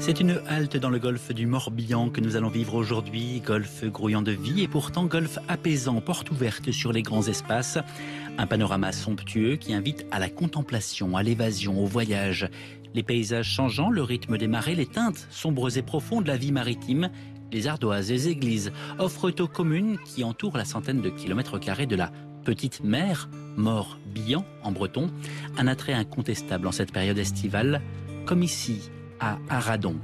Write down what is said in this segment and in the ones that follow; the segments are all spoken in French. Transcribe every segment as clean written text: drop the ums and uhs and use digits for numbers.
C'est une halte dans le golfe du Morbihan que nous allons vivre aujourd'hui, golfe grouillant de vie et pourtant golfe apaisant, porte ouverte sur les grands espaces. Un panorama somptueux qui invite à la contemplation, à l'évasion, au voyage. Les paysages changeants, le rythme des marées, les teintes sombres et profondes de la vie maritime, les ardoises, les églises offrent aux communes qui entourent la centaine de kilomètres carrés de la Petite Mer, Morbihan en breton, un attrait incontestable en cette période estivale, comme ici, à Arradon.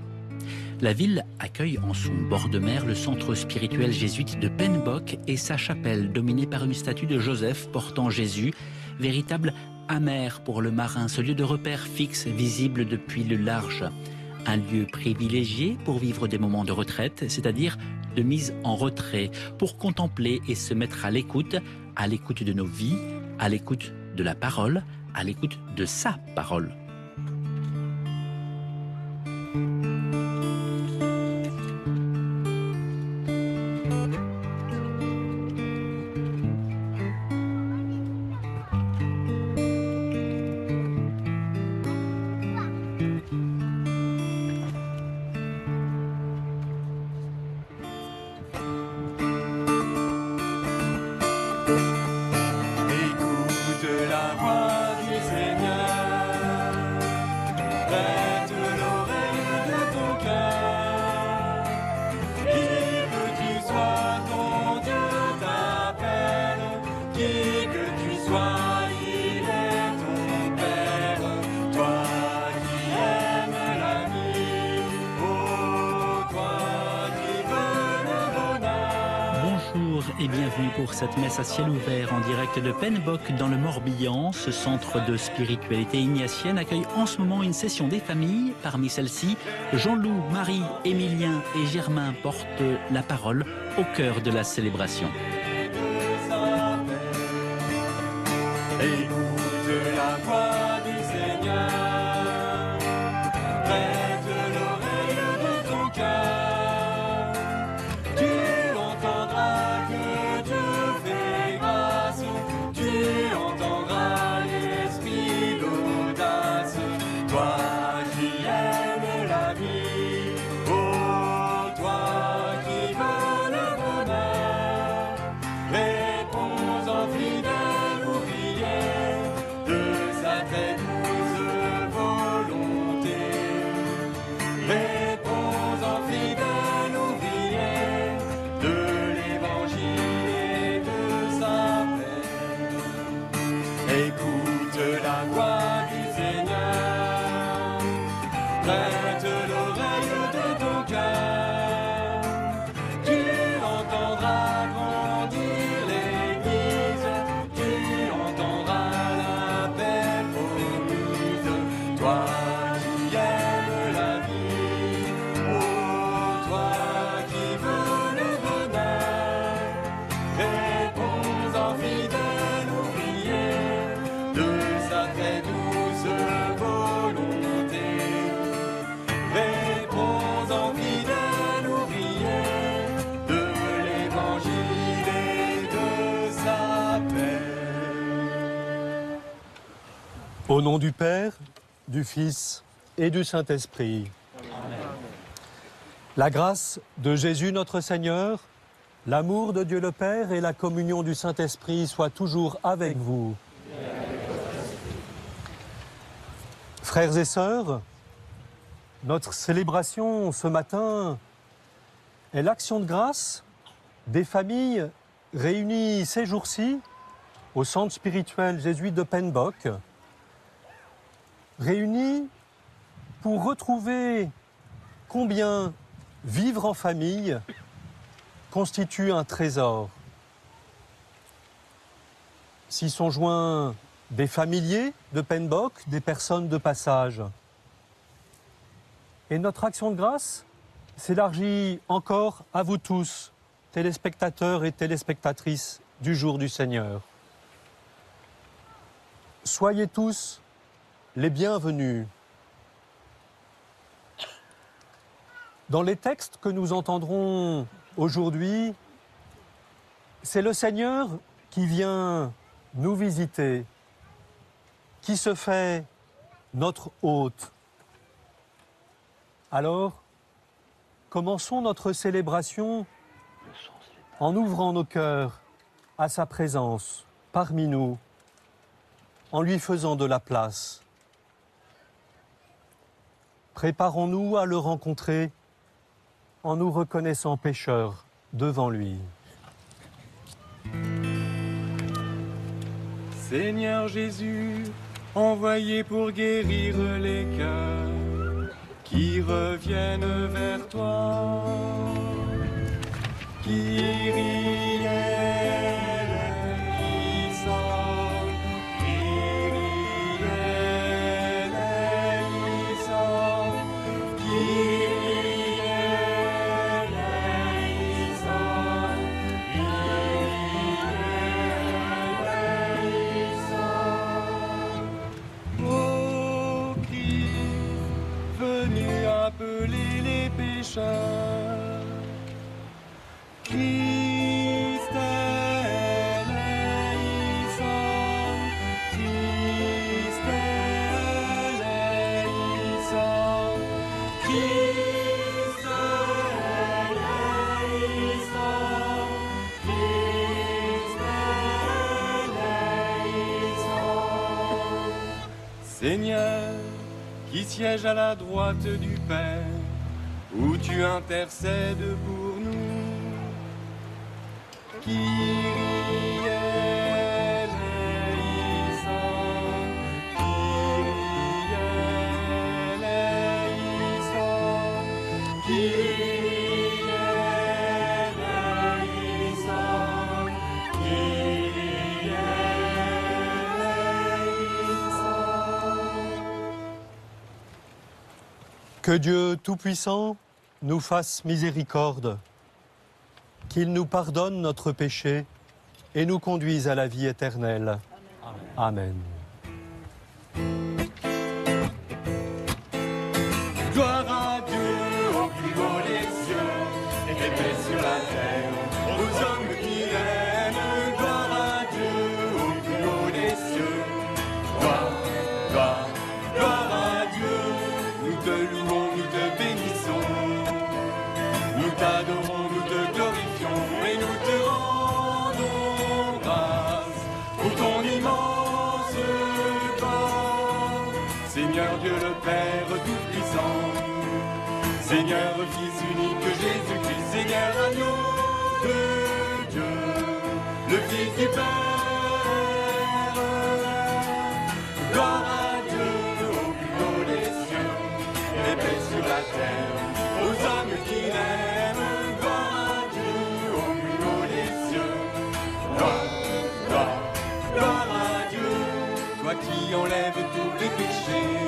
La ville accueille en son bord de mer le centre spirituel jésuite de Penbock et sa chapelle dominée par une statue de Joseph portant Jésus, véritable amère pour le marin, ce lieu de repère fixe visible depuis le large. Un lieu privilégié pour vivre des moments de retraite, c'est-à-dire de mise en retrait, pour contempler et se mettre à l'écoute de nos vies, à l'écoute de la parole, à l'écoute de sa parole. Et bienvenue pour cette messe à ciel ouvert en direct de Penbock dans le Morbihan. Ce centre de spiritualité ignatienne accueille en ce moment une session des familles. Parmi celles-ci, Jean-Loup, Marie, Émilien et Germain portent la parole au cœur de la célébration. Écoute la voix du Seigneur, prête l'oreille de ton cœur. Au nom du Père, du Fils et du Saint-Esprit. Amen. La grâce de Jésus notre Seigneur, l'amour de Dieu le Père et la communion du Saint-Esprit soient toujours avec vous. Frères et sœurs, notre célébration ce matin est l'action de grâce des familles réunies ces jours-ci au centre spirituel jésuite de Penbock, réunis pour retrouver combien vivre en famille constitue un trésor. S'y sont joints des familiers de Penbock, des personnes de passage. Et notre action de grâce s'élargit encore à vous tous, téléspectateurs et téléspectatrices du jour du Seigneur. Soyez tous les bienvenus. Dans les textes que nous entendrons aujourd'hui, c'est le Seigneur qui vient nous visiter, qui se fait notre hôte. Alors, commençons notre célébration en ouvrant nos cœurs à sa présence parmi nous, en lui faisant de la place. Préparons-nous à le rencontrer en nous reconnaissant pécheurs devant lui. Seigneur Jésus, envoyé pour guérir les cœurs qui reviennent vers toi. Kyrie eleison, Kyrie eleison, Kyrie eleison, Kyrie eleison. Ô Christ, venu appeler les pécheurs, Christ eleison, Christ eleison, Christ eleison, Christ eleison. Seigneur, qui siège à la droite du Père, où tu intercèdes pour nous, Kyrie eleison, Kyrie eleison, Kyrie eleison, Kyrie eleison. Que Dieu Tout-Puissant nous fasse miséricorde, qu'il nous pardonne notre péché et nous conduise à la vie éternelle. Amen. Gloire à Dieu au plus haut des cieux et paix sur la terre aux hommes qui l'aiment. Gloire à Dieu au plus haut des cieux. Gloire, gloire, gloire à Dieu. Nous te louons, nous te bénissons. Nous t'adorons, nous te glorifions et nous te rendons grâce pour ton immense corps. Seigneur Dieu le Père Tout-Puissant, Seigneur Fils unique Jésus-Christ, Seigneur agneau de Dieu, le Fils du Père. Gloire à Dieu au plus haut des cieux, et paix sur la terre aux hommes qui l'aiment. Gloire à Dieu au plus haut des cieux. Gloire, gloire, gloire à Dieu, toi qui enlèves tous les péchés.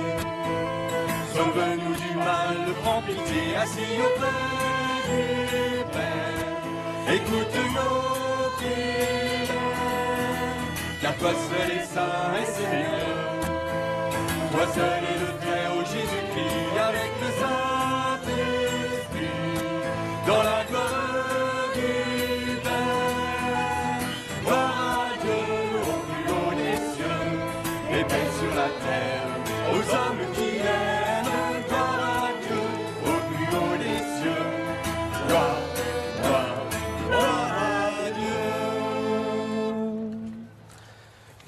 Sauve-nous du mal, prends pitié, assis auprès du Père. Écoute nos prières, car toi seul est saint et Seigneur. Toi seul est le Très-Haut Jésus-Christ, avec le Saint-Esprit, dans la gloire du Père. Gloire à Dieu au plus haut des cieux, et paix sur la terre aux hommes qui l'aiment.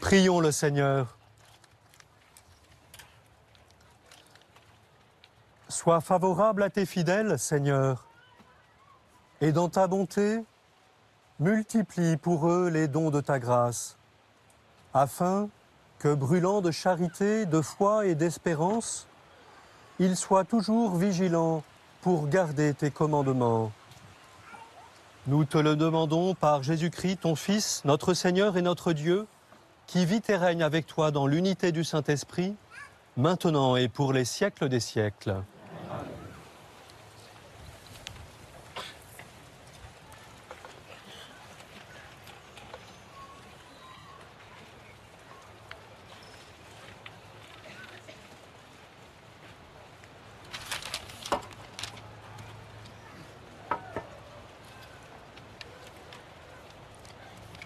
Prions le Seigneur. Sois favorable à tes fidèles, Seigneur, et dans ta bonté, multiplie pour eux les dons de ta grâce, afin que, brûlant de charité, de foi et d'espérance, ils soient toujours vigilants pour garder tes commandements. Nous te le demandons par Jésus-Christ, ton Fils, notre Seigneur et notre Dieu, qui vit et règne avec toi dans l'unité du Saint-Esprit, maintenant et pour les siècles des siècles.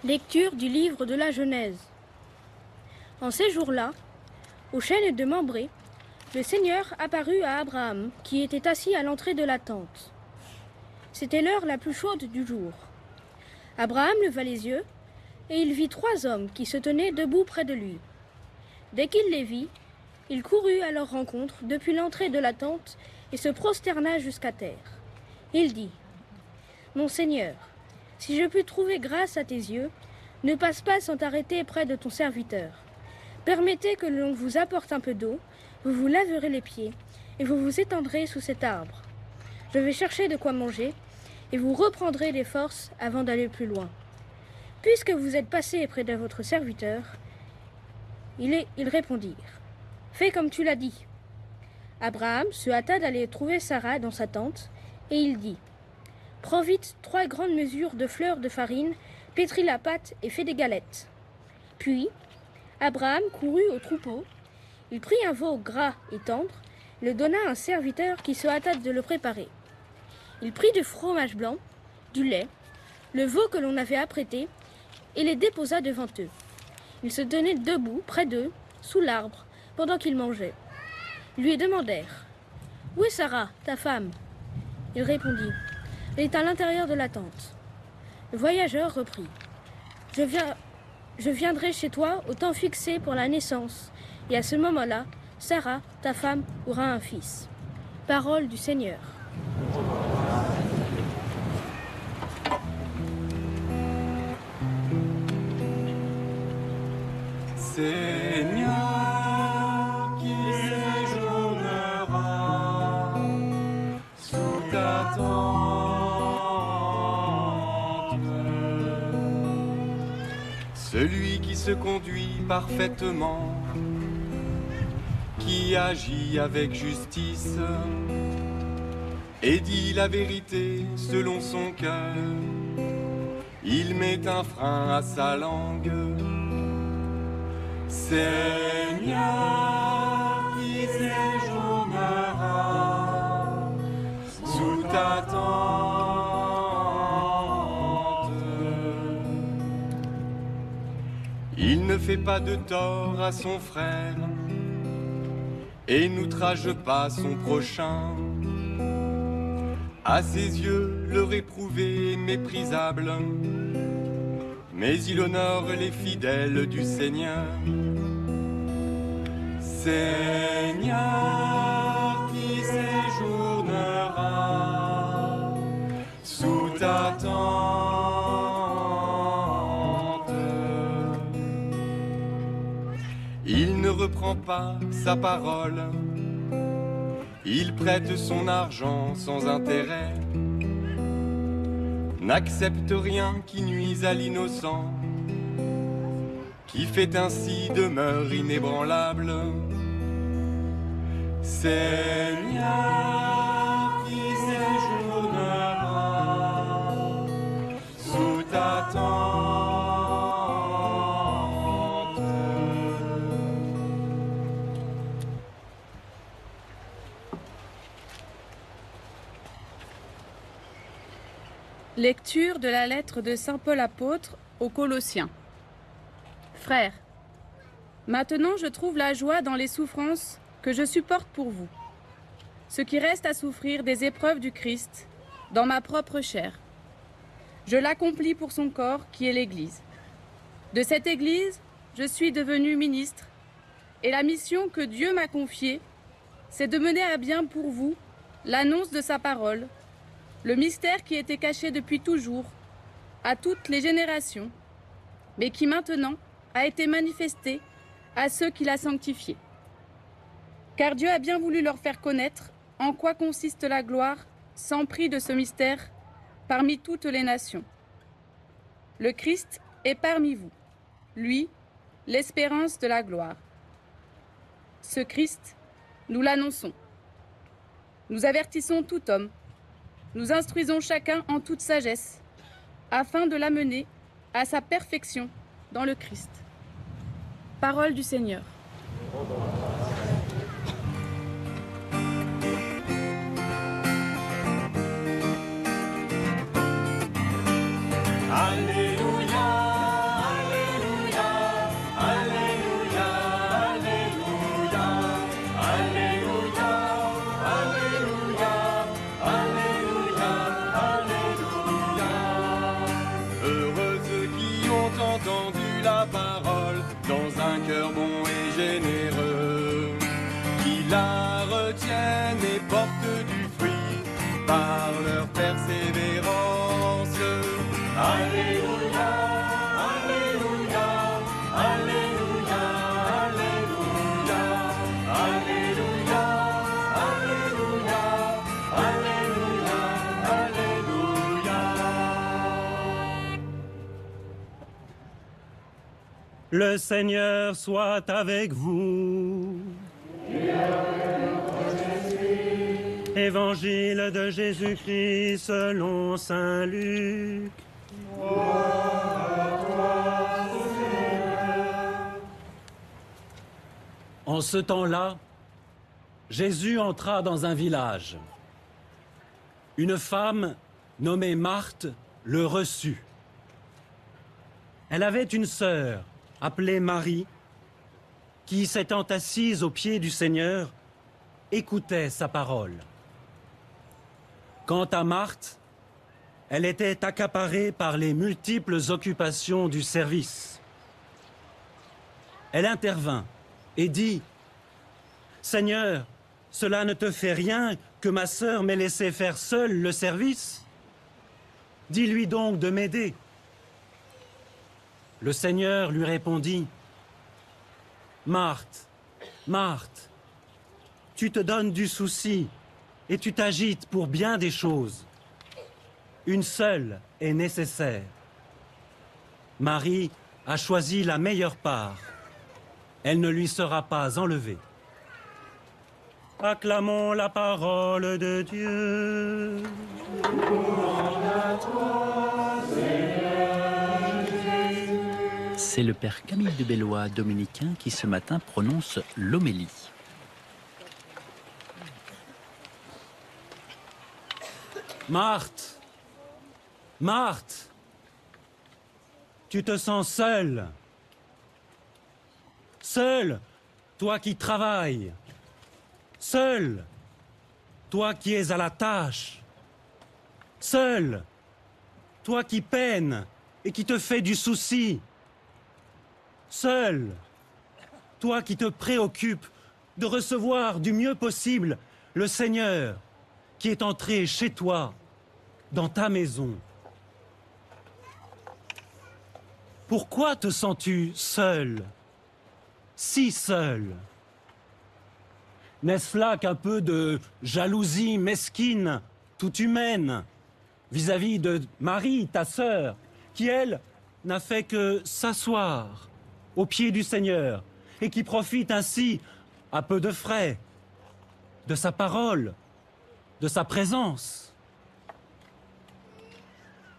Lecture du livre de la Genèse. En ces jours-là, aux chênes de Mambré, le Seigneur apparut à Abraham, qui était assis à l'entrée de la tente. C'était l'heure la plus chaude du jour. Abraham leva les yeux, et il vit 3 hommes qui se tenaient debout près de lui. Dès qu'il les vit, il courut à leur rencontre depuis l'entrée de la tente et se prosterna jusqu'à terre. Il dit : « Mon Seigneur, si je puis trouver grâce à tes yeux, ne passe pas sans t'arrêter près de ton serviteur. Permettez que l'on vous apporte un peu d'eau, vous vous laverez les pieds et vous vous étendrez sous cet arbre. Je vais chercher de quoi manger et vous reprendrez les forces avant d'aller plus loin. Puisque vous êtes passé près de votre serviteur, ils répondirent : Fais comme tu l'as dit. Abraham se hâta d'aller trouver Sarah dans sa tente et il dit : Prends vite 3 grandes mesures de fleur de farine, pétris la pâte et fais des galettes. Puis Abraham courut au troupeau, il prit un veau gras et tendre, le donna à un serviteur qui se hâta de le préparer. Il prit du fromage blanc, du lait, le veau que l'on avait apprêté, et les déposa devant eux. Ils se tenaient debout, près d'eux, sous l'arbre, pendant qu'ils mangeaient. Ils lui demandèrent : « Où est Sarah, ta femme ?» Il répondit : « Elle est à l'intérieur de la tente. » Le voyageur reprit : « Je viendrai chez toi au temps fixé pour la naissance, et à ce moment-là, Sarah, ta femme, aura un fils. » Parole du Seigneur. Seigneur, qui séjournera sous ta tente, celui qui se conduit parfaitement, qui agit avec justice et dit la vérité selon son cœur, il met un frein à sa langue. Seigneur, qui séjournera sous ta tente, il ne fait pas de tort à son frère et n'outrage pas son prochain. À ses yeux, le réprouvé est méprisable, mais il honore les fidèles du Seigneur. Seigneur, qui séjournera sous ta tente, il ne reprend pas sa parole, il prête son argent sans intérêt, n'accepte rien qui nuise à l'innocent, qui fait ainsi demeure inébranlable. Seigneur, qui séjournera sous ta tente. Lecture de la lettre de saint Paul apôtre aux Colossiens. Frères, maintenant je trouve la joie dans les souffrances que je supporte pour vous, ce qui reste à souffrir des épreuves du Christ dans ma propre chair. Je l'accomplis pour son corps qui est l'Église. De cette Église, je suis devenu ministre et la mission que Dieu m'a confiée, c'est de mener à bien pour vous l'annonce de sa parole, le mystère qui était caché depuis toujours à toutes les générations, mais qui maintenant a été manifesté à ceux qu'il a sanctifiés. Car Dieu a bien voulu leur faire connaître en quoi consiste la gloire sans prix de ce mystère parmi toutes les nations. Le Christ est parmi vous, lui, l'espérance de la gloire. Ce Christ, nous l'annonçons. Nous avertissons tout homme, nous instruisons chacun en toute sagesse, afin de l'amener à sa perfection dans le Christ. Parole du Seigneur. Alléluia, Alléluia, Alléluia, Alléluia, Alléluia. Le Seigneur soit avec vous. Évangile de Jésus-Christ selon saint Luc. En ce temps-là, Jésus entra dans un village. Une femme nommée Marthe le reçut. Elle avait une sœur appelée Marie, qui, s'étant assise aux pieds du Seigneur, écoutait sa parole. Quant à Marthe, elle était accaparée par les multiples occupations du service. Elle intervint et dit « Seigneur, cela ne te fait rien que ma sœur m'ait laissé faire seule le service? Dis-lui donc de m'aider. » Le Seigneur lui répondit « Marthe, Marthe, tu te donnes du souci et tu t'agites pour bien des choses. Une seule est nécessaire. Marie a choisi la meilleure part. Elle ne lui sera pas enlevée. » Acclamons la parole de Dieu. C'est le père Camille de Bellois, dominicain, qui ce matin prononce l'homélie. Marthe, Marthe, tu te sens seule. Seule, toi qui travailles. Seule, toi qui es à la tâche. Seule, toi qui peines et qui te fais du souci. Seule, toi qui te préoccupes de recevoir du mieux possible le Seigneur qui est entré chez toi, dans ta maison. Pourquoi te sens-tu seule, si seule? N'est-ce là qu'un peu de jalousie mesquine, toute humaine, vis-à-vis de Marie, ta sœur, qui, elle, n'a fait que s'asseoir aux pieds du Seigneur et qui profite ainsi, à peu de frais, de sa parole, de sa présence?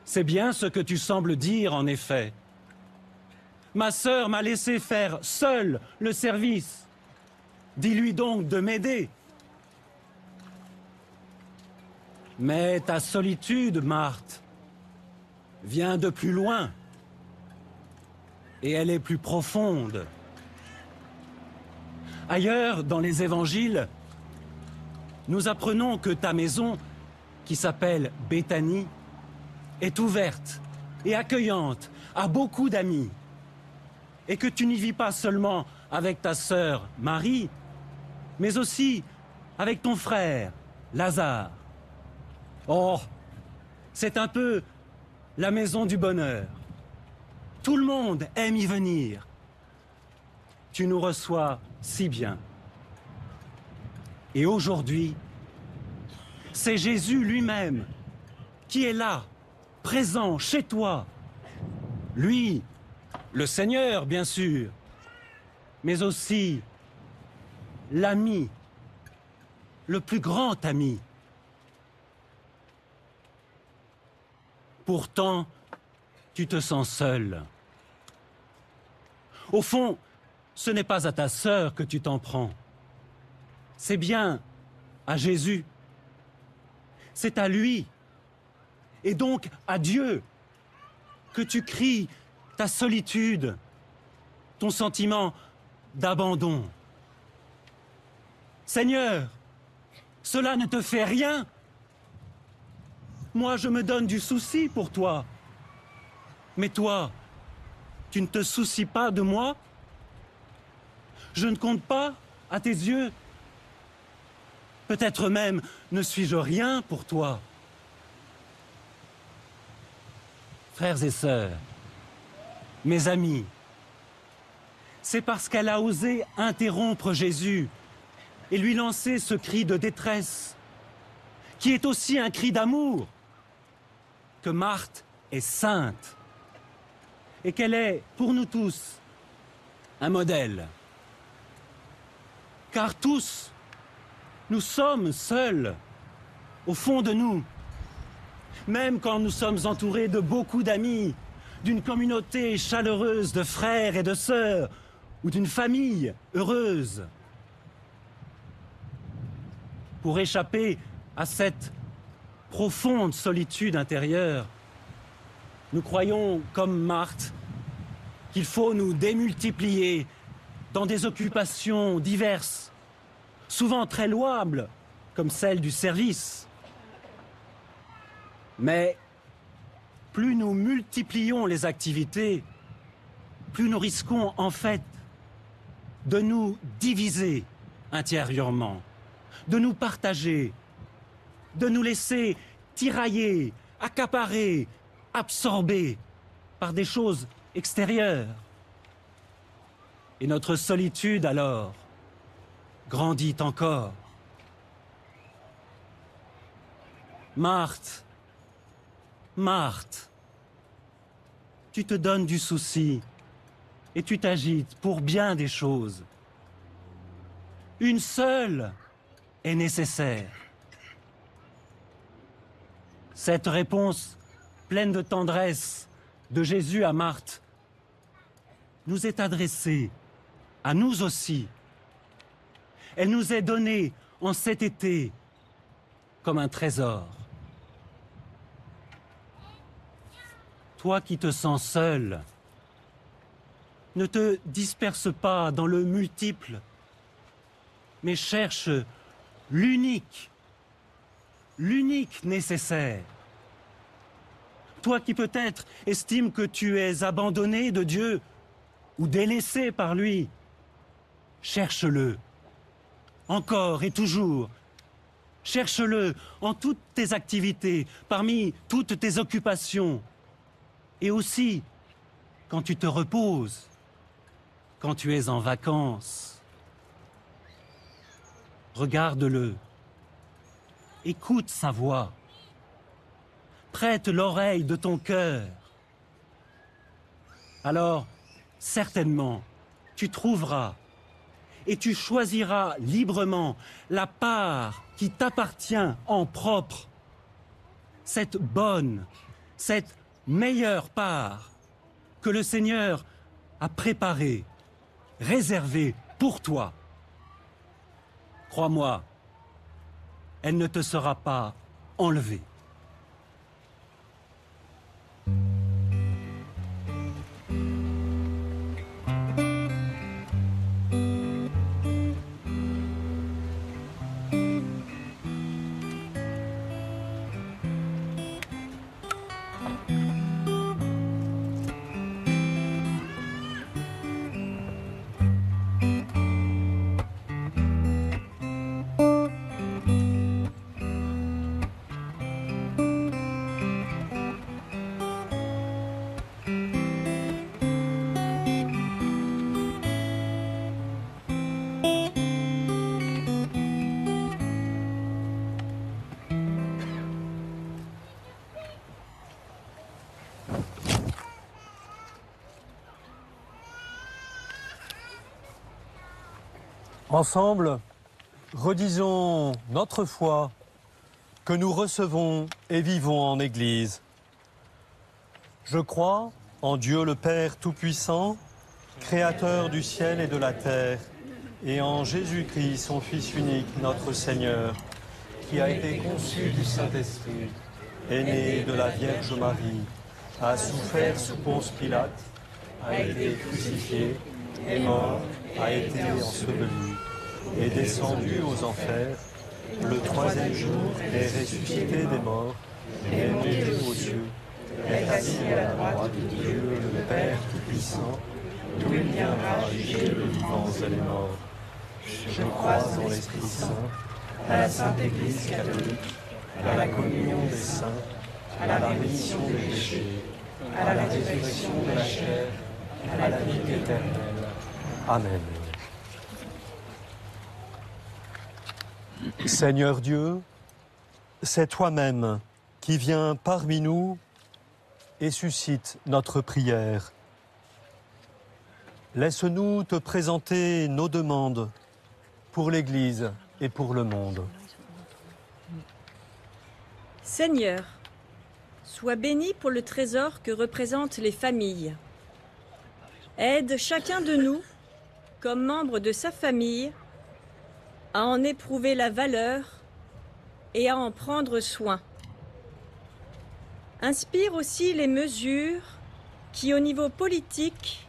C'est bien ce que tu sembles dire, en effet. Ma sœur m'a laissé faire seule le service. Dis-lui donc de m'aider. Mais ta solitude, Marthe, vient de plus loin. Et elle est plus profonde. Ailleurs, dans les évangiles, nous apprenons que ta maison, qui s'appelle Béthanie, est ouverte et accueillante à beaucoup d'amis. Et que tu n'y vis pas seulement avec ta sœur Marie, mais aussi avec ton frère Lazare. Oh, c'est un peu la maison du bonheur. Tout le monde aime y venir. Tu nous reçois si bien. Et aujourd'hui, c'est Jésus lui-même qui est là, présent chez toi. Lui, le Seigneur, bien sûr, mais aussi l'ami, le plus grand ami. Pourtant, tu te sens seul. Au fond, ce n'est pas à ta sœur que tu t'en prends. C'est bien à Jésus. C'est à lui, et donc à Dieu, que tu cries ta solitude, ton sentiment d'abandon. Seigneur, cela ne te fait rien. Moi, je me donne du souci pour toi. Mais toi, tu ne te soucies pas de moi? Je ne compte pas à tes yeux? Peut-être même ne suis-je rien pour toi. Frères et sœurs, mes amis, c'est parce qu'elle a osé interrompre Jésus et lui lancer ce cri de détresse, qui est aussi un cri d'amour, que Marthe est sainte et qu'elle est, pour nous tous, un modèle. Car tous, nous sommes seuls, au fond de nous. Même quand nous sommes entourés de beaucoup d'amis, d'une communauté chaleureuse de frères et de sœurs, ou d'une famille heureuse. Pour échapper à cette profonde solitude intérieure, nous croyons, comme Marthe, qu'il faut nous démultiplier dans des occupations diverses, souvent très louables, comme celle du service. Mais plus nous multiplions les activités, plus nous risquons en fait de nous diviser intérieurement, de nous partager, de nous laisser tirailler, accaparer, absorber par des choses extérieures. Et notre solitude alors grandit encore. Marthe, Marthe, tu te donnes du souci et tu t'agites pour bien des choses. Une seule est nécessaire. Cette réponse pleine de tendresse de Jésus à Marthe nous est adressée à nous aussi. Elle nous est donnée en cet été comme un trésor. Toi qui te sens seul, ne te disperse pas dans le multiple, mais cherche l'unique nécessaire. Toi qui peut-être estimes que tu es abandonné de Dieu ou délaissé par lui, cherche-le, encore et toujours. Cherche-le en toutes tes activités, parmi toutes tes occupations, et aussi quand tu te reposes, quand tu es en vacances. Regarde-le, écoute sa voix, prête l'oreille de ton cœur. Alors, certainement, tu trouveras et tu choisiras librement la part qui t'appartient en propre, cette bonne, cette meilleure part que le Seigneur a préparée, réservée pour toi. Crois-moi, elle ne te sera pas enlevée. Ensemble, redisons notre foi que nous recevons et vivons en Église. Je crois en Dieu le Père Tout-Puissant, Créateur du ciel et de la terre, et en Jésus-Christ, son Fils unique, notre Seigneur, qui a été conçu du Saint-Esprit, est né de la Vierge Marie, a souffert sous Ponce Pilate, a été crucifié, est mort, a été enseveli, est descendu aux enfers, le troisième jour est ressuscité des morts, est monté aux cieux, est assis à la droite de Dieu le Père Tout-Puissant, d'où il viendra juger les vivants et les morts. Je crois en l'Esprit Saint, à la Sainte Église catholique, à la communion des saints, à la rémission des péchés, à la résurrection de la chair, à la vie éternelle. Amen. Seigneur Dieu, c'est toi-même qui viens parmi nous et suscite notre prière. laisse-nous te présenter nos demandes pour l'Église et pour le monde. Seigneur, sois béni pour le trésor que représentent les familles. Aide chacun de nous, comme membre de sa famille, à en éprouver la valeur et à en prendre soin. Inspire aussi les mesures qui, au niveau politique,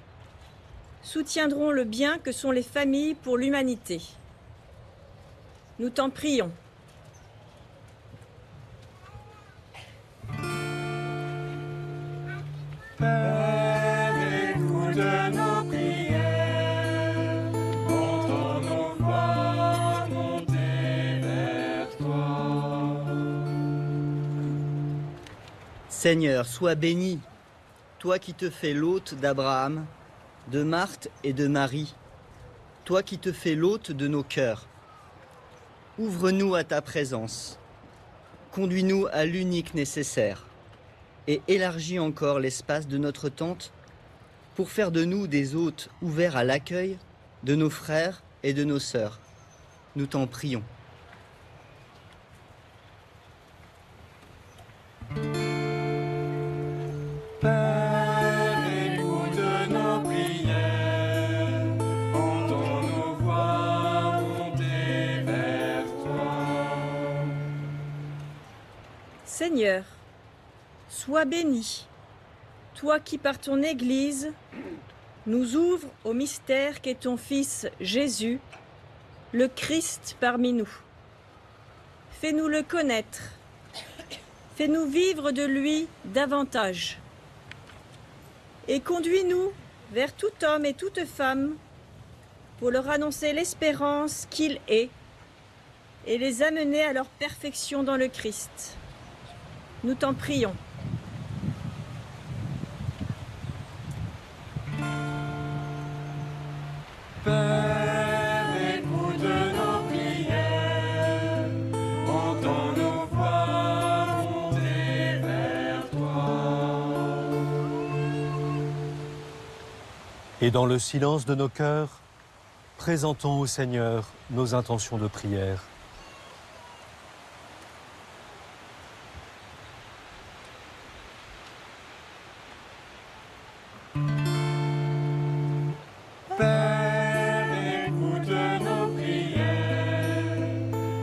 soutiendront le bien que sont les familles pour l'humanité. Nous t'en prions. Père, écoute nos prières, entends nos voix monter vers toi. Seigneur, sois béni, toi qui te fais l'hôte d'Abraham, de Marthe et de Marie, toi qui te fais l'hôte de nos cœurs. Ouvre-nous à ta présence, conduis-nous à l'unique nécessaire, et élargis encore l'espace de notre tente pour faire de nous des hôtes ouverts à l'accueil de nos frères et de nos sœurs. Nous t'en prions. Père, écoute nos prières, entends nos voix monter vers toi. Seigneur, sois béni, toi qui par ton Église nous ouvres au mystère qu'est ton Fils Jésus, le Christ parmi nous. Fais-nous le connaître, fais-nous vivre de lui davantage. Et conduis-nous vers tout homme et toute femme pour leur annoncer l'espérance qu'il est et les amener à leur perfection dans le Christ. Nous t'en prions. Père, écoute nos prières, entends nos voix monter vers toi. Et dans le silence de nos cœurs, présentons au Seigneur nos intentions de prière. Père, écoute nos prières,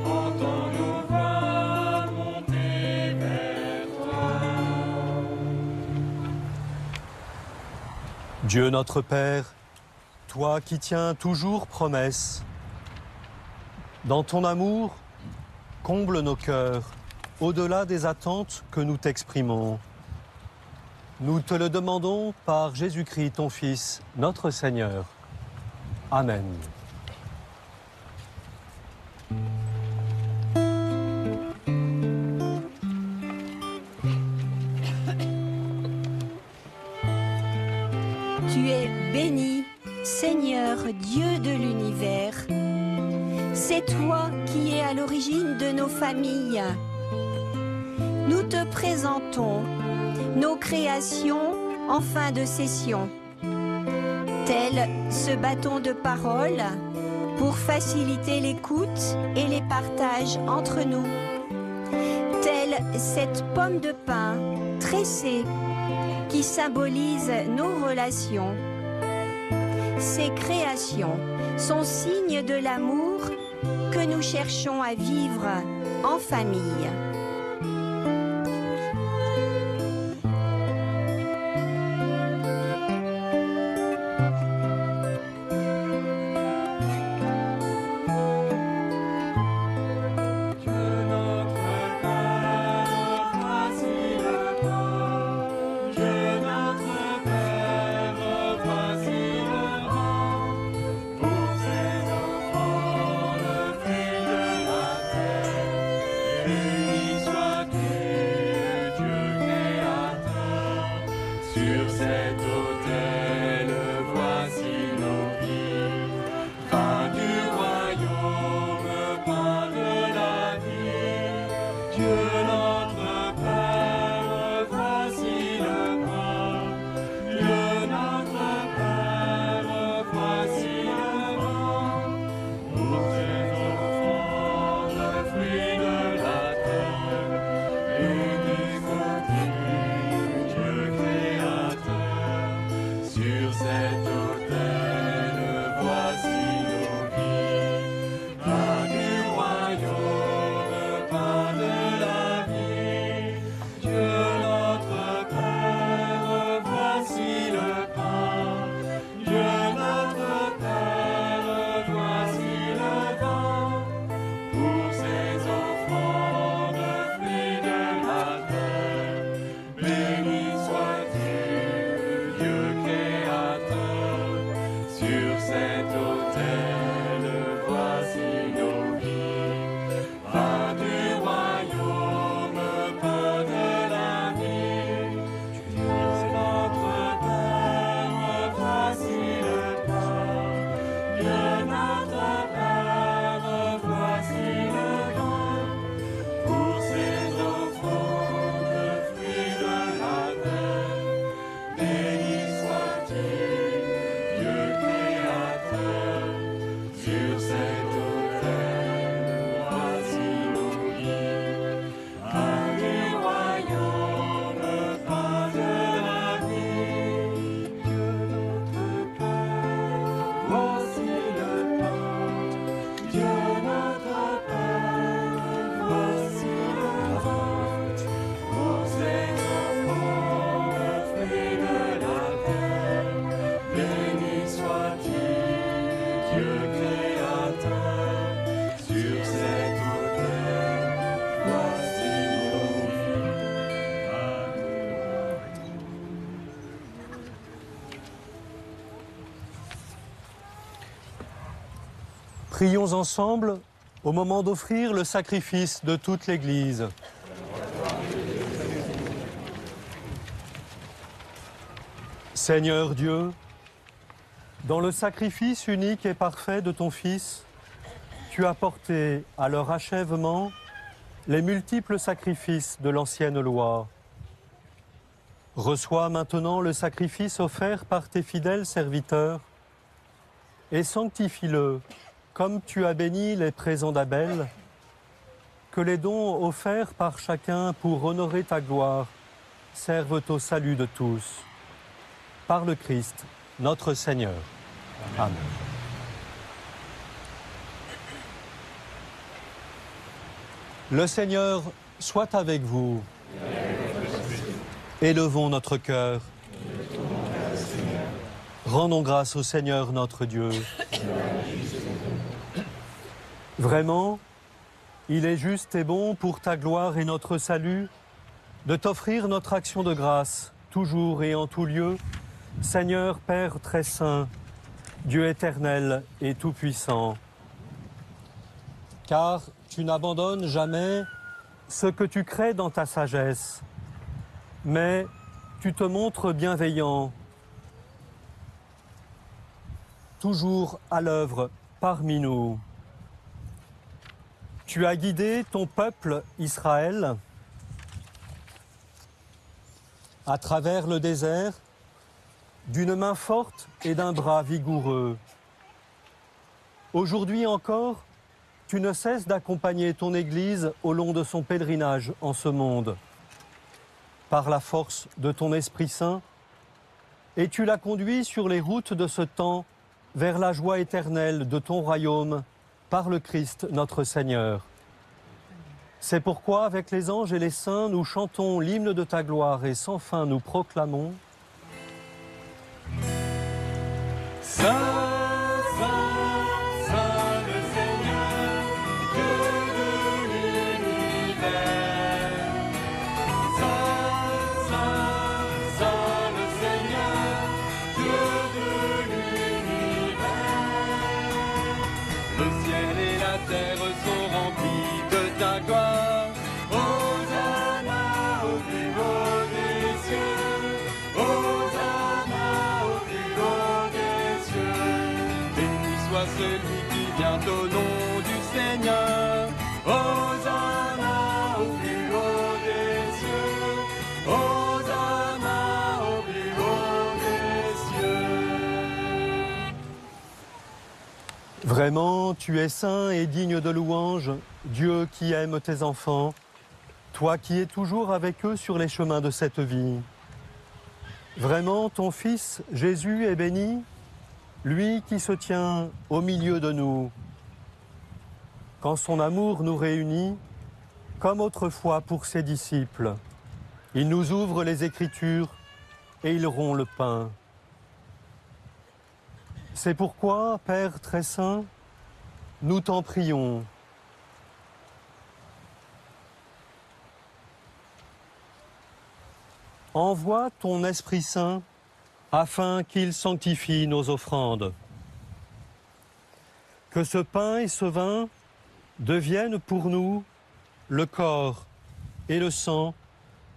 entends nos voix monter vers toi. Dieu notre Père, toi qui tiens toujours promesse, dans ton amour, comble nos cœurs, au-delà des attentes que nous t'exprimons. Nous te le demandons par Jésus-Christ, ton Fils, notre Seigneur. Amen. Tu es béni, Seigneur Dieu de l'univers. C'est toi qui es à l'origine de nos familles. Nous te présentons nos créations en fin de session, tel ce bâton de parole pour faciliter l'écoute et les partages entre nous, telle cette pomme de pin tressée qui symbolise nos relations. Ces créations sont signes de l'amour que nous cherchons à vivre en famille. Unis Prions ensemble au moment d'offrir le sacrifice de toute l'Église. Seigneur Dieu, dans le sacrifice unique et parfait de ton Fils, tu as porté à leur achèvement les multiples sacrifices de l'ancienne loi. Reçois maintenant le sacrifice offert par tes fidèles serviteurs et sanctifie-le comme tu as béni les présents d'Abel, que les dons offerts par chacun pour honorer ta gloire servent au salut de tous. Par le Christ, notre Seigneur. Amen. Le Seigneur soit avec vous. Élevons notre cœur. Rendons grâce au Seigneur notre Dieu. Vraiment, il est juste et bon pour ta gloire et notre salut de t'offrir notre action de grâce, toujours et en tout lieu, Seigneur Père très saint, Dieu éternel et tout-puissant. Car tu n'abandonnes jamais ce que tu crées dans ta sagesse, mais tu te montres bienveillant, toujours à l'œuvre parmi nous. Tu as guidé ton peuple Israël à travers le désert d'une main forte et d'un bras vigoureux. Aujourd'hui encore, tu ne cesses d'accompagner ton Église au long de son pèlerinage en ce monde. Par la force de ton Esprit Saint, et tu la conduis sur les routes de ce temps vers la joie éternelle de ton royaume, par le Christ notre Seigneur. C'est pourquoi, avec les anges et les saints, nous chantons l'hymne de ta gloire et sans fin nous proclamons Saint, Saint, Saint le Seigneur, Dieu de l'univers. Saint, Saint, Saint le Seigneur, Dieu de l'univers. Le ciel et la terre sont remplis de ta gloire. Hosanna au plus haut des cieux. Hosanna au plus haut des cieux. Béni soit celui qui vient au nom du Seigneur. Hosanna au plus haut des cieux. Hosanna au plus haut des cieux. Vraiment, tu es saint et digne de louange, Dieu qui aime tes enfants, toi qui es toujours avec eux sur les chemins de cette vie. Vraiment, ton Fils Jésus est béni, lui qui se tient au milieu de nous. Quand son amour nous réunit, comme autrefois pour ses disciples, il nous ouvre les Écritures et il rompt le pain. C'est pourquoi, Père très saint, nous t'en prions. Envoie ton Esprit Saint afin qu'il sanctifie nos offrandes. Que ce pain et ce vin deviennent pour nous le corps et le sang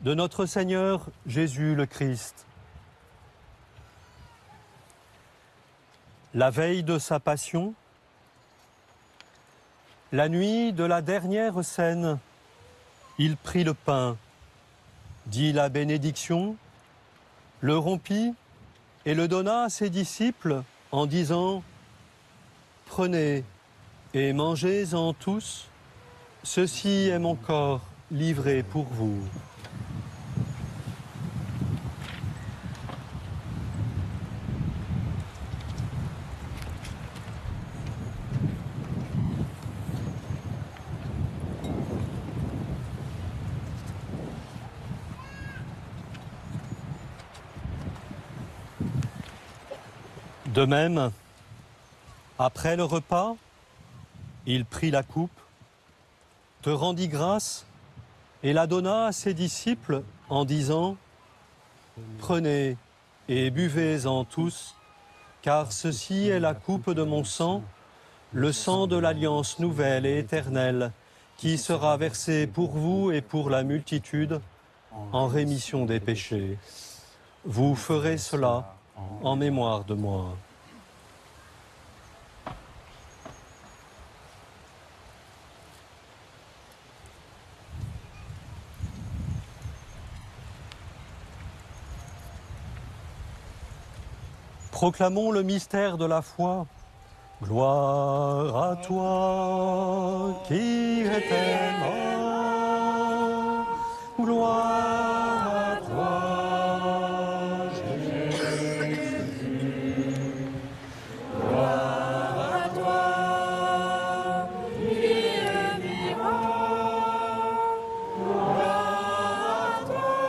de notre Seigneur Jésus le Christ. La veille de sa passion, la nuit de la dernière scène, il prit le pain, dit la bénédiction, le rompit et le donna à ses disciples en disant « Prenez et mangez-en tous, ceci est mon corps livré pour vous. » De même, après le repas, il prit la coupe, te rendit grâce et la donna à ses disciples en disant « Prenez et buvez-en tous, car ceci est la coupe de mon sang, le sang de l'alliance nouvelle et éternelle, qui sera versé pour vous et pour la multitude en rémission des péchés. Vous ferez cela en mémoire de moi. Proclamons le mystère de la foi. Gloire à toi qui étais mort. Gloire à toi, Jésus. Gloire à toi qui es vivant. Gloire à toi.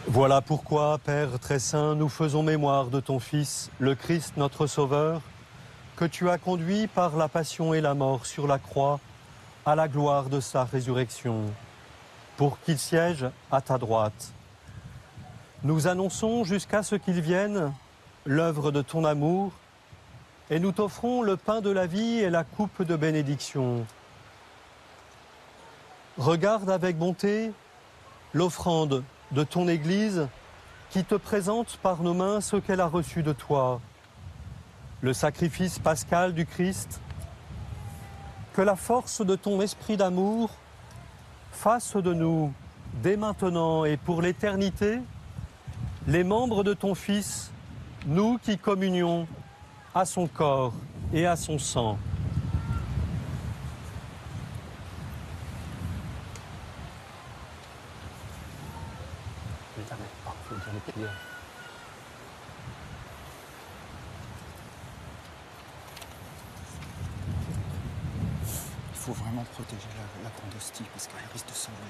Voilà pourquoi, Père très saint, nous faisons mémoire de ton Fils, le Christ notre Sauveur, que tu as conduit par la passion et la mort sur la croix à la gloire de sa résurrection, pour qu'il siège à ta droite. Nous annonçons jusqu'à ce qu'il vienne l'œuvre de ton amour et nous t'offrons le pain de la vie et la coupe de bénédiction. Regarde avec bonté l'offrande de ton Église qui te présente par nos mains ce qu'elle a reçu de toi, le sacrifice pascal du Christ. Que la force de ton esprit d'amour fasse de nous, dès maintenant et pour l'éternité, les membres de ton Fils, nous qui communions à son corps et à son sang. Il faut vraiment protéger la grande hostie parce qu'elle risque de s'envoler.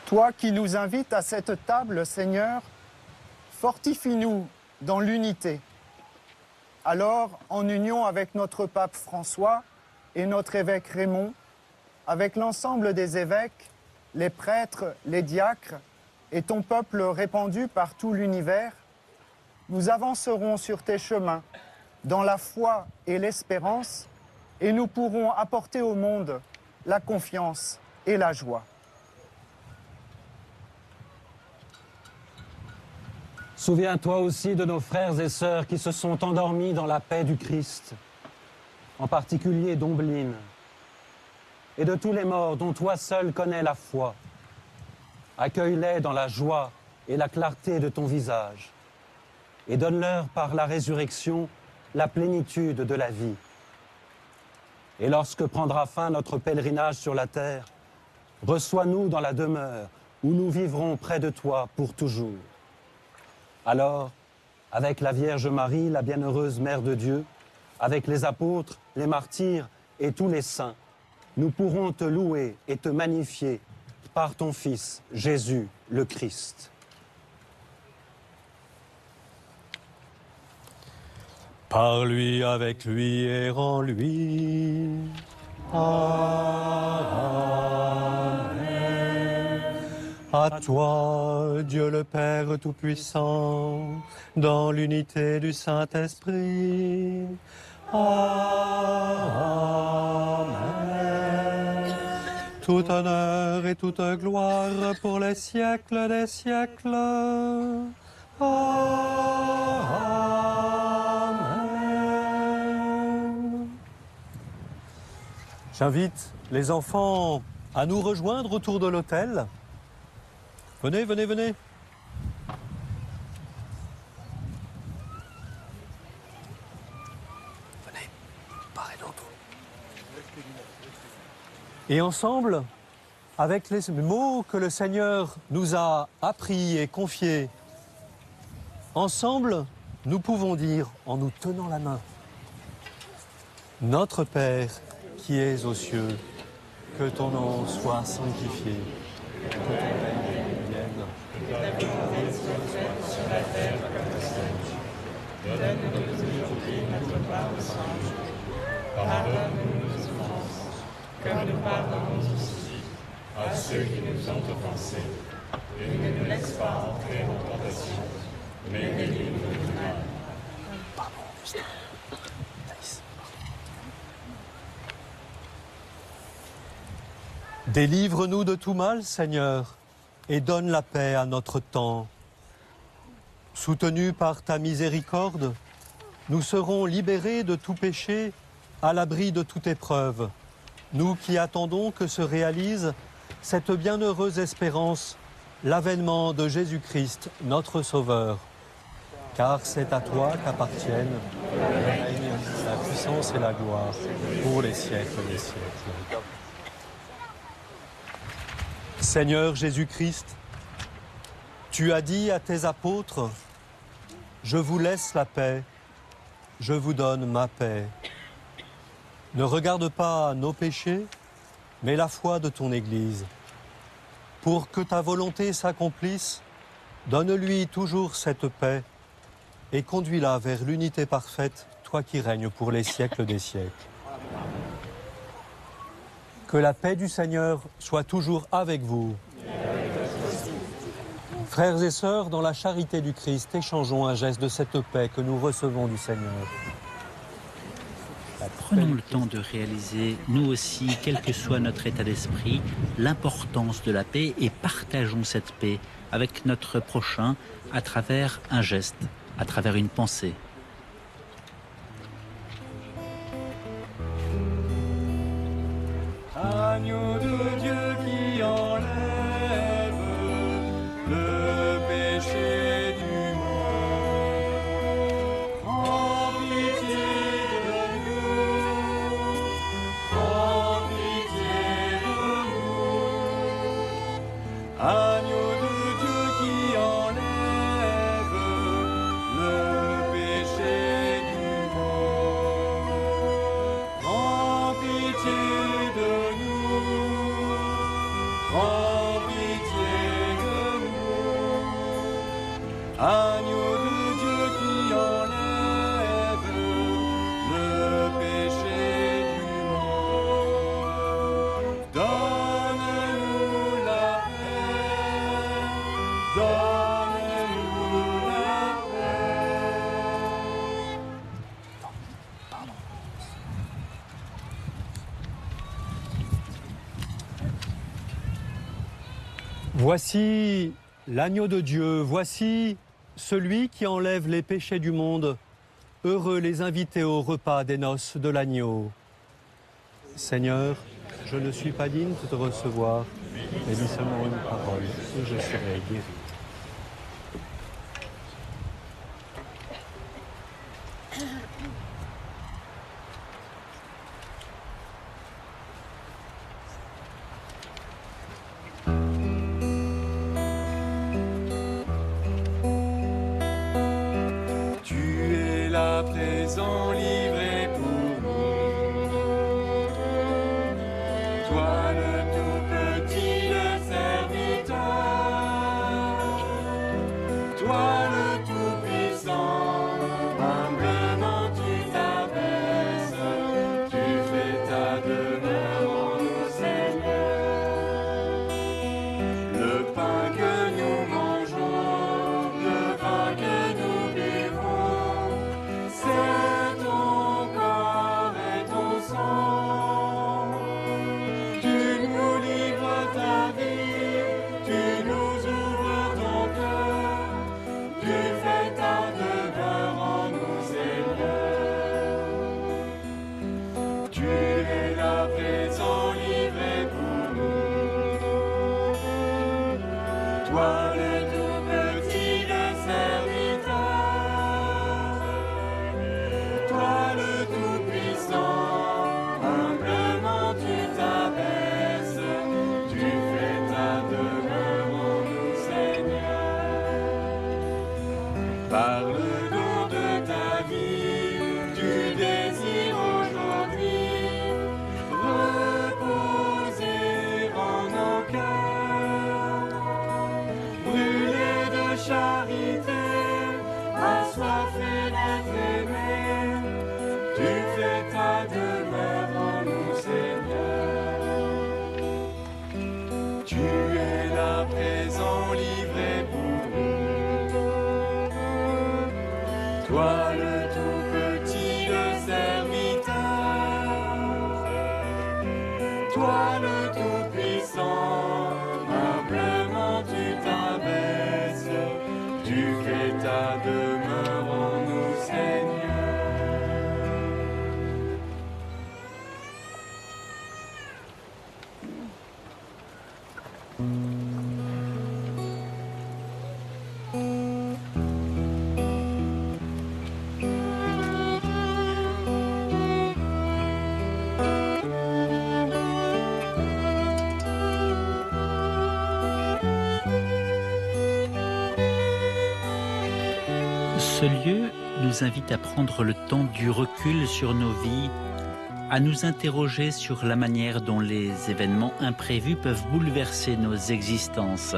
Toi qui nous invites à cette table, Seigneur, fortifie-nous dans l'unité. Alors, en union avec notre pape François et notre évêque Raymond, avec l'ensemble des évêques, les prêtres, les diacres et ton peuple répandu par tout l'univers, nous avancerons sur tes chemins dans la foi et l'espérance et nous pourrons apporter au monde la confiance et la joie. Souviens-toi aussi de nos frères et sœurs qui se sont endormis dans la paix du Christ, en particulier d'Ombline, et de tous les morts dont toi seul connais la foi. Accueille-les dans la joie et la clarté de ton visage, et donne-leur par la résurrection la plénitude de la vie. Et lorsque prendra fin notre pèlerinage sur la terre, reçois-nous dans la demeure où nous vivrons près de toi pour toujours. Alors, avec la Vierge Marie, la bienheureuse Mère de Dieu, avec les apôtres, les martyrs et tous les saints, nous pourrons te louer et te magnifier par ton Fils, Jésus le Christ. Par lui, avec lui et en lui. Amen. À toi, Dieu le Père Tout-Puissant, dans l'unité du Saint-Esprit. Amen. Tout honneur et toute gloire pour les siècles des siècles. Amen. J'invite les enfants à nous rejoindre autour de l'autel. Venez, venez, venez. Venez, parez d'entre vous. Et ensemble, avec les mots que le Seigneur nous a appris et confiés, ensemble, nous pouvons dire, en nous tenant la main, Notre Père, qui es aux cieux, que ton nom soit sanctifié, que ton règne vienne, que ta volonté soit sur la terre comme au ciel. Donne-nous aujourd'hui notre part de salut. Pardonne-nous nos offenses, comme nous pardonnons aussi à ceux qui nous ont offensés. Et ne nous laisse pas entrer en tentation, mais délivre-nous du mal. Délivre-nous de tout mal, Seigneur, et donne la paix à notre temps. Soutenus par ta miséricorde, nous serons libérés de tout péché, à l'abri de toute épreuve. Nous qui attendons que se réalise cette bienheureuse espérance, l'avènement de Jésus-Christ, notre Sauveur. Car c'est à toi qu'appartiennent le règne, la puissance et la gloire pour les siècles des siècles. Seigneur Jésus-Christ, tu as dit à tes apôtres, « Je vous laisse la paix, je vous donne ma paix. » Ne regarde pas nos péchés, mais la foi de ton Église. Pour que ta volonté s'accomplisse, donne-lui toujours cette paix et conduis-la vers l'unité parfaite, toi qui règnes pour les siècles des siècles. Que la paix du Seigneur soit toujours avec vous. Frères et sœurs, dans la charité du Christ, échangeons un geste de cette paix que nous recevons du Seigneur. Prenons le temps de réaliser, nous aussi, quel que soit notre état d'esprit, l'importance de la paix et partageons cette paix avec notre prochain à travers un geste, à travers une pensée. Agneau de Dieu qui enlève le péché du monde, prends pitié de nous, prends pitié de nous. Agneau de Dieu qui enlève le péché du monde, prends pitié de nous, prends pitié de nous. Agneau de Dieu qui enlève le péché du monde, donne-nous la paix, donne-nous la paix. Voici l'agneau de Dieu, voici celui qui enlève les péchés du monde. Heureux les invités au repas des noces de l'agneau. Seigneur, je ne suis pas digne de te recevoir, mais dis seulement une parole et je serai guéri. Tu es là présent, livré pour nous. Toi le tout petit, le serviteur. Toi le tout puissant, humblement tu t'abaisses. Tu fais ta demeure en nous, Seigneur. Le pain que nous mangeons, le vin que nous buvons, c'est ton corps et ton sang. Tu nous livres ta vie, tu nous ouvres ton cœur, tu fais ta demeure en nous, Seigneur. Tu es là présent, livré pour nous. Toi le tout petit, le serviteur. Toi le tout puissant, humblement tu t'abaisses. Tu fais ta demeure en nous, Seigneur. Par le don de ta vie, tu désires aujourd'hui charité, assoiffé d'être aimé, tu fais ta demeure en nous, Seigneur. Tu es là présent, livré pour nous. Toi le tout petit, le serviteur. Toi le tout puissant, humblement tu t'abaisses. Tu fais ta demeure en nous, Seigneur. Ce lieu nous invite à prendre le temps du recul sur nos vies, à nous interroger sur la manière dont les événements imprévus peuvent bouleverser nos existences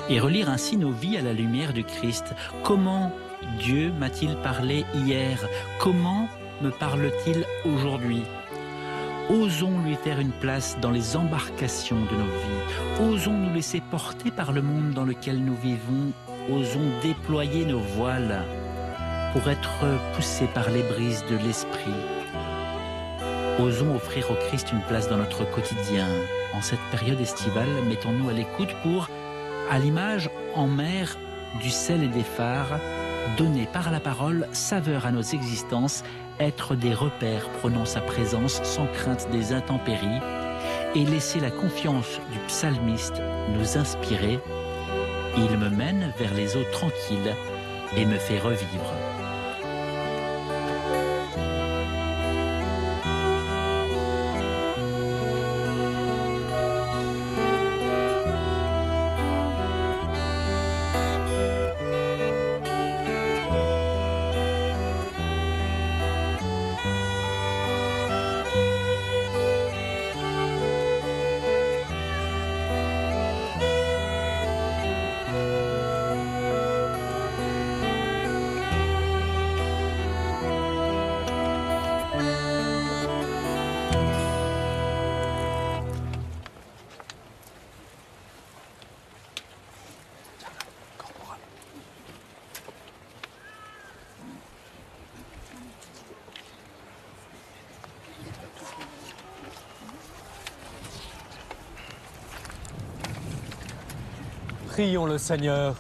et relire ainsi nos vies à la lumière du Christ. Comment Dieu m'a-t-il parlé hier? Comment me parle-t-il aujourd'hui? Osons lui faire une place dans les embarcations de nos vies. Osons nous laisser porter par le monde dans lequel nous vivons. Osons déployer nos voiles pour être poussés par les brises de l'esprit. Osons offrir au Christ une place dans notre quotidien. En cette période estivale, mettons-nous à l'écoute pour, à l'image en mer du sel et des phares, donner par la parole saveur à nos existences, être des repères prônant sa présence sans crainte des intempéries et laisser la confiance du psalmiste nous inspirer. Il me mène vers les eaux tranquilles et me fait revivre. Prions le Seigneur.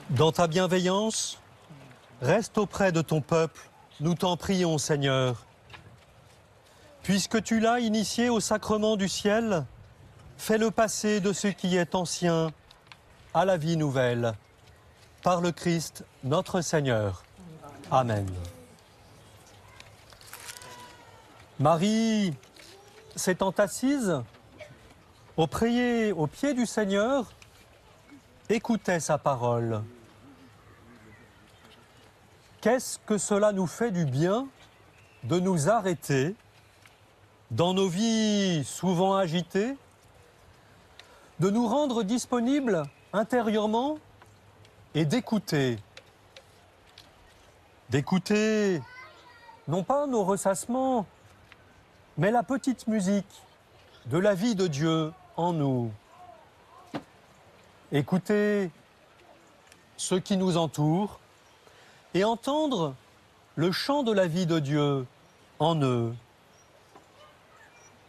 Dans ta bienveillance, reste auprès de ton peuple, nous t'en prions, Seigneur. Puisque tu l'as initié au sacrement du ciel, fais-le passer de ce qui est ancien à la vie nouvelle. Par le Christ, notre Seigneur. Amen. Marie s'étant assise au pied du Seigneur, écoutait sa parole. Qu'est-ce que cela nous fait du bien de nous arrêter dans nos vies souvent agitées, de nous rendre disponibles intérieurement et d'écouter. D'écouter non pas nos ressassements, mais la petite musique de la vie de Dieu en nous. Écouter ceux qui nous entourent et entendre le chant de la vie de Dieu en eux.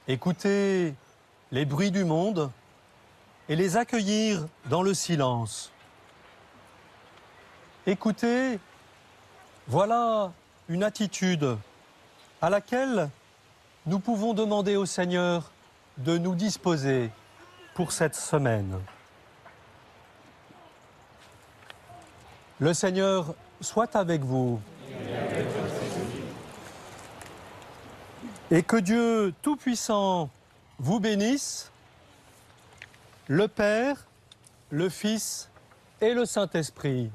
Écouter les bruits du monde et les accueillir dans le silence. Écouter, voilà une attitude à laquelle nous pouvons demander au Seigneur de nous disposer pour cette semaine. Le Seigneur soit avec vous. Et que Dieu Tout-Puissant vous bénisse, le Père, le Fils et le Saint-Esprit.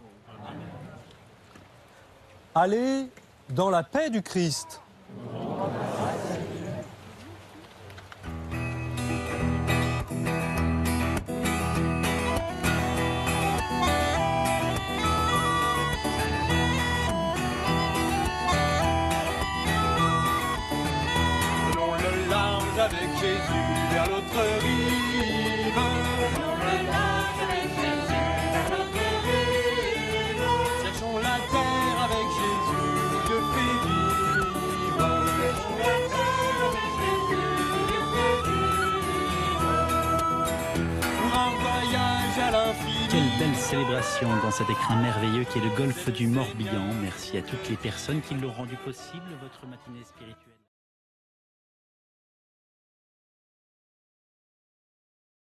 Allez dans la paix du Christ. avec Jésus vers l'autre rive. Tournons le large avec Jésus vers l'autre rive. Cherchons la terre avec Jésus qui te fait vivre. Cherchons la terre avec Jésus qui te fait vivre. Pour un voyage à l'infini. Quelle belle célébration dans cet écrin merveilleux qui est le golfe du Morbihan. Merci à toutes les personnes qui l'ont rendu possible, votre matinée spirituelle.